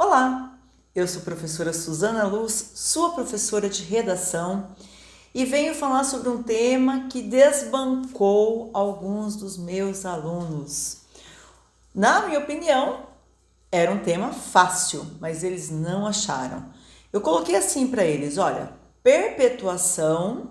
Olá, eu sou a professora Suzana Luz, sua professora de redação, e venho falar sobre um tema que desbancou alguns dos meus alunos. Na minha opinião, era um tema fácil, mas eles não acharam. Eu coloquei assim para eles, olha, perpetuação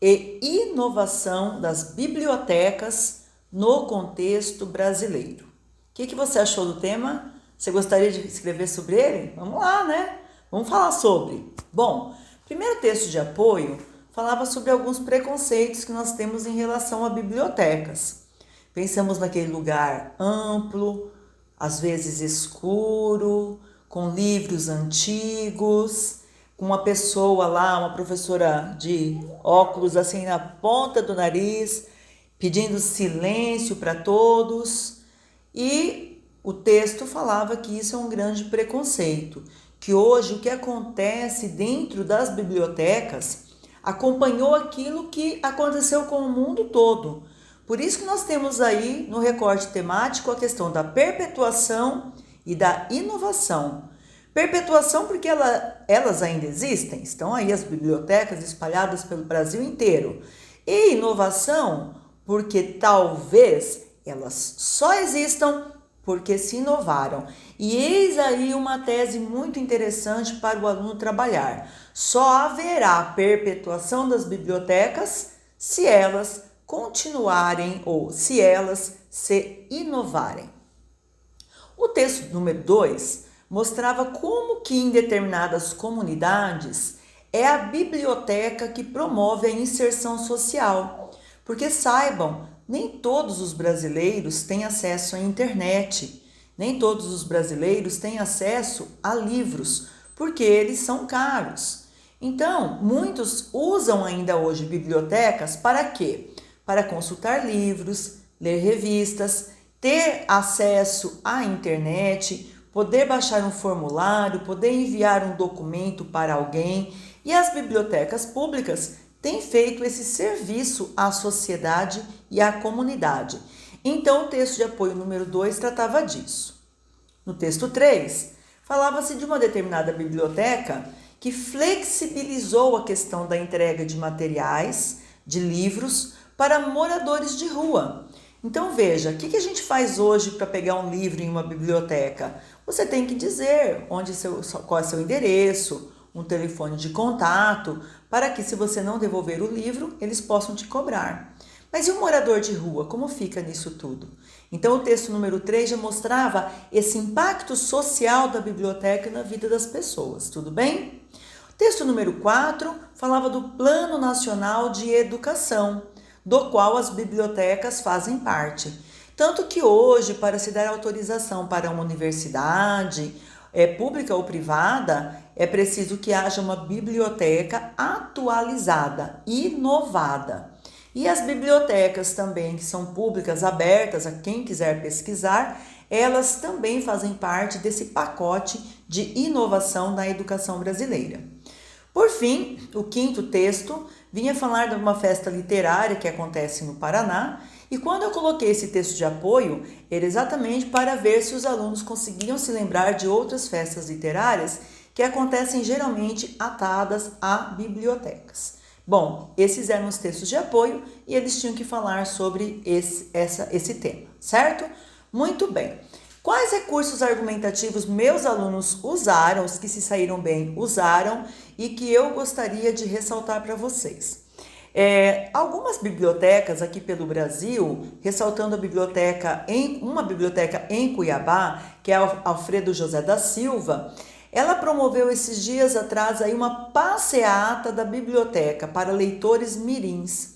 e inovação das bibliotecas no contexto brasileiro. O que você achou do tema? Você gostaria de escrever sobre ele? Vamos lá, né? Vamos falar sobre. Bom, primeiro texto de apoio falava sobre alguns preconceitos que nós temos em relação a bibliotecas. Pensamos naquele lugar amplo, às vezes escuro, com livros antigos, com uma pessoa lá, uma professora de óculos assim na ponta do nariz, pedindo silêncio para todos. E o texto falava que isso é um grande preconceito, que hoje o que acontece dentro das bibliotecas acompanhou aquilo que aconteceu com o mundo todo. Por isso que nós temos aí no recorte temático a questão da perpetuação e da inovação. Perpetuação porque elas ainda existem, estão aí as bibliotecas espalhadas pelo Brasil inteiro. E inovação porque talvez elas só existam porque se inovaram. E eis aí uma tese muito interessante para o aluno trabalhar. Só haverá perpetuação das bibliotecas se elas continuarem ou se elas se inovarem. O texto número 2 mostrava como que em determinadas comunidades é a biblioteca que promove a inserção social. Porque saibam, nem todos os brasileiros têm acesso à internet, nem todos os brasileiros têm acesso a livros, porque eles são caros. Então, muitos usam ainda hoje bibliotecas para quê? Para consultar livros, ler revistas, ter acesso à internet, poder baixar um formulário, poder enviar um documento para alguém. E as bibliotecas públicas têm feito esse serviço à sociedade e à comunidade. Então, o texto de apoio número 2 tratava disso. No texto 3, falava-se de uma determinada biblioteca que flexibilizou a questão da entrega de materiais, de livros, para moradores de rua. Então veja, o que a gente faz hoje para pegar um livro em uma biblioteca? Você tem que dizer qual é seu endereço, um telefone de contato, para que se você não devolver o livro, eles possam te cobrar. Mas e o morador de rua, como fica nisso tudo? Então o texto número 3 já mostrava esse impacto social da biblioteca na vida das pessoas, tudo bem? O texto número 4 falava do Plano Nacional de Educação, do qual as bibliotecas fazem parte. Tanto que hoje, para se dar autorização para uma universidade, pública ou privada, é preciso que haja uma biblioteca atualizada, inovada. E as bibliotecas também, que são públicas, abertas a quem quiser pesquisar, elas também fazem parte desse pacote de inovação da educação brasileira. Por fim, o quinto texto vinha falar de uma festa literária que acontece no Paraná, e quando eu coloquei esse texto de apoio, era exatamente para ver se os alunos conseguiam se lembrar de outras festas literárias que acontecem geralmente atadas a bibliotecas. Bom, esses eram os textos de apoio e eles tinham que falar sobre esse tema, certo? Muito bem. Quais recursos argumentativos meus alunos usaram, os que se saíram bem usaram, e que eu gostaria de ressaltar para vocês? Algumas bibliotecas aqui pelo Brasil, ressaltando uma biblioteca em Cuiabá, que é a Alfredo José da Silva, ela promoveu esses dias atrás aí uma passeata da biblioteca para leitores mirins.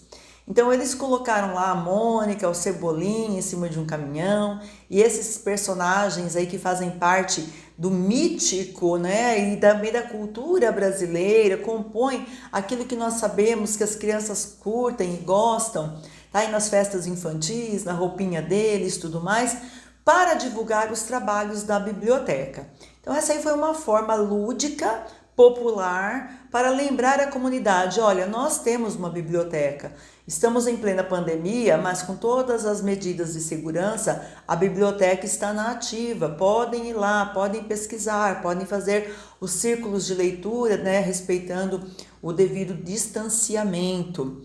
Então eles colocaram lá a Mônica, o Cebolinha em cima de um caminhão, e esses personagens aí que fazem parte do mítico, né, e também da cultura brasileira, compõem aquilo que nós sabemos que as crianças curtem e gostam, tá aí nas festas infantis, na roupinha deles, tudo mais, para divulgar os trabalhos da biblioteca. Então essa aí foi uma forma lúdica, popular para lembrar a comunidade, olha, nós temos uma biblioteca. Estamos em plena pandemia, mas com todas as medidas de segurança, a biblioteca está na ativa. Podem ir lá, podem pesquisar, podem fazer os círculos de leitura, né, respeitando o devido distanciamento.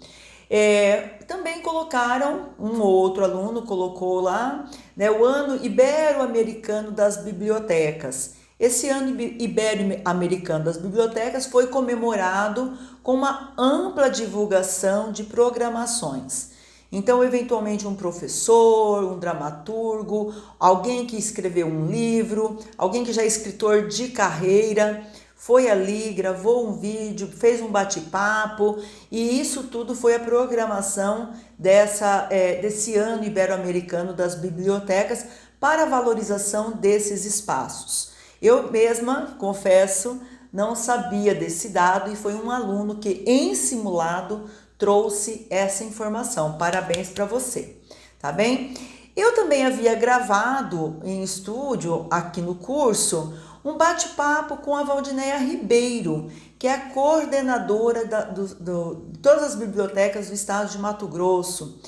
Também colocaram, um outro aluno colocou lá, né, o Ano Ibero-Americano das Bibliotecas. Esse Ano Ibero-Americano das Bibliotecas foi comemorado com uma ampla divulgação de programações. Então, eventualmente, um professor, um dramaturgo, alguém que escreveu um livro, alguém que já é escritor de carreira, foi ali, gravou um vídeo, fez um bate-papo, e isso tudo foi a programação desse Ano Ibero-Americano das Bibliotecas para a valorização desses espaços. Eu mesma, confesso, não sabia desse dado e foi um aluno que, em simulado, trouxe essa informação. Parabéns para você, tá bem? Eu também havia gravado em estúdio, aqui no curso, um bate-papo com a Valdinéia Ribeiro, que é a coordenadora de todas as bibliotecas do estado de Mato Grosso.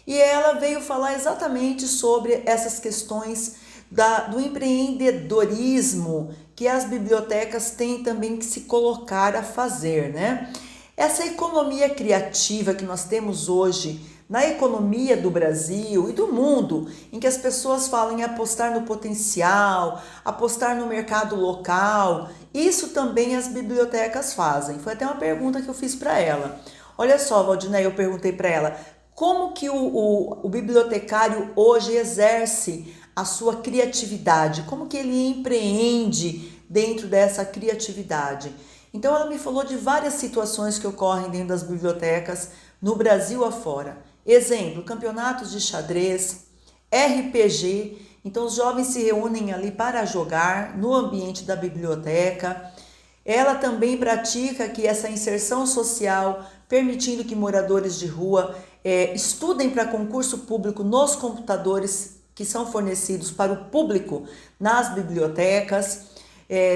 E ela veio falar exatamente sobre essas questões do empreendedorismo que as bibliotecas têm também que se colocar a fazer, né? Essa economia criativa que nós temos hoje na economia do Brasil e do mundo, em que as pessoas falam em apostar no potencial, apostar no mercado local, isso também as bibliotecas fazem. Foi até uma pergunta que eu fiz para ela. Olha só, Valdinéia, eu perguntei para ela, como que o bibliotecário hoje exerce a sua criatividade? Como que ele empreende dentro dessa criatividade? Então ela me falou de várias situações que ocorrem dentro das bibliotecas no Brasil afora. Exemplo, campeonatos de xadrez, RPG. Então os jovens se reúnem ali para jogar no ambiente da biblioteca. Ela também pratica aqui essa inserção social, permitindo que moradores de rua estudem para concurso público nos computadores que são fornecidos para o público nas bibliotecas,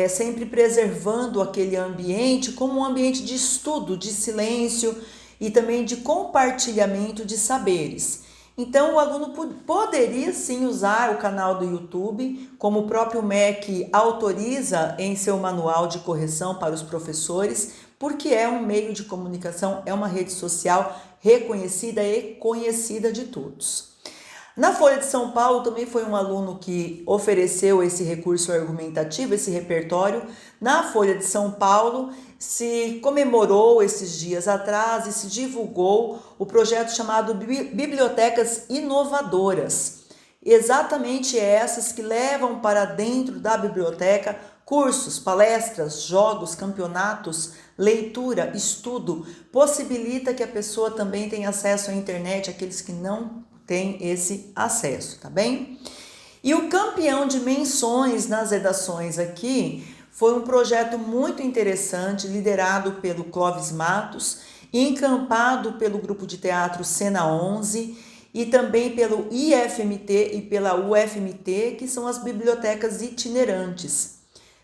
sempre preservando aquele ambiente como um ambiente de estudo, de silêncio e também de compartilhamento de saberes. Então, o aluno poderia sim usar o canal do YouTube, como o próprio MEC autoriza em seu manual de correção para os professores, porque é um meio de comunicação, é uma rede social reconhecida e conhecida de todos. Na Folha de São Paulo também foi um aluno que ofereceu esse recurso argumentativo, esse repertório. Na Folha de São Paulo se comemorou esses dias atrás e se divulgou o projeto chamado Bibliotecas Inovadoras. Exatamente essas que levam para dentro da biblioteca cursos, palestras, jogos, campeonatos, leitura, estudo. Possibilita que a pessoa também tenha acesso à internet, aqueles que não tem esse acesso, tá bem? E o campeão de menções nas redações aqui foi um projeto muito interessante, liderado pelo Clóvis Matos, encampado pelo grupo de teatro Cena 11 e também pelo IFMT e pela UFMT, que são as bibliotecas itinerantes,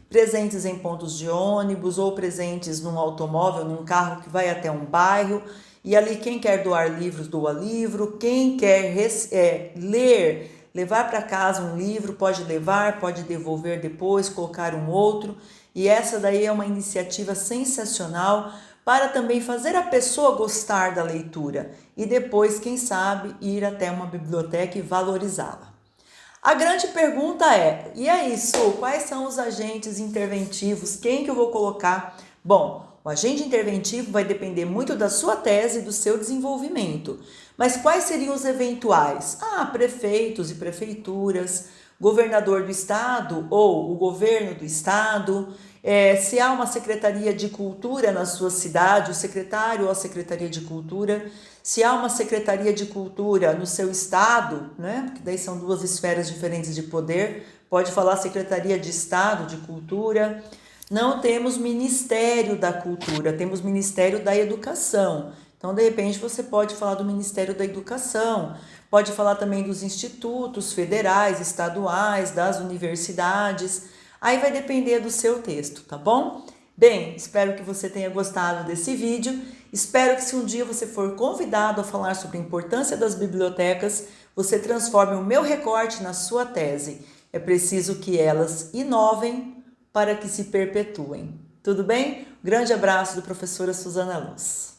presentes em pontos de ônibus ou presentes num automóvel, num carro que vai até um bairro. E ali quem quer doar livros, doa livro. Quem quer ler, levar para casa um livro, pode levar, pode devolver depois, colocar um outro. E essa daí é uma iniciativa sensacional para também fazer a pessoa gostar da leitura. E depois, quem sabe, ir até uma biblioteca e valorizá-la. A grande pergunta é, e aí, Su, quais são os agentes interventivos? Quem que eu vou colocar? Bom, o agente interventivo vai depender muito da sua tese e do seu desenvolvimento. Mas quais seriam os eventuais? Prefeitos e prefeituras, governador do estado ou o governo do estado, se há uma secretaria de cultura na sua cidade, o secretário ou a secretaria de cultura, se há uma secretaria de cultura no seu estado, né? Porque daí são duas esferas diferentes de poder, pode falar secretaria de estado de cultura. Não temos Ministério da Cultura, temos Ministério da Educação. Então, de repente, você pode falar do Ministério da Educação, pode falar também dos institutos federais, estaduais, das universidades. Aí vai depender do seu texto, tá bom? Bem, espero que você tenha gostado desse vídeo. Espero que se um dia você for convidado a falar sobre a importância das bibliotecas, você transforme o meu recorte na sua tese. É preciso que elas inovem para que se perpetuem. Tudo bem? Grande abraço do professora Suzana Luz.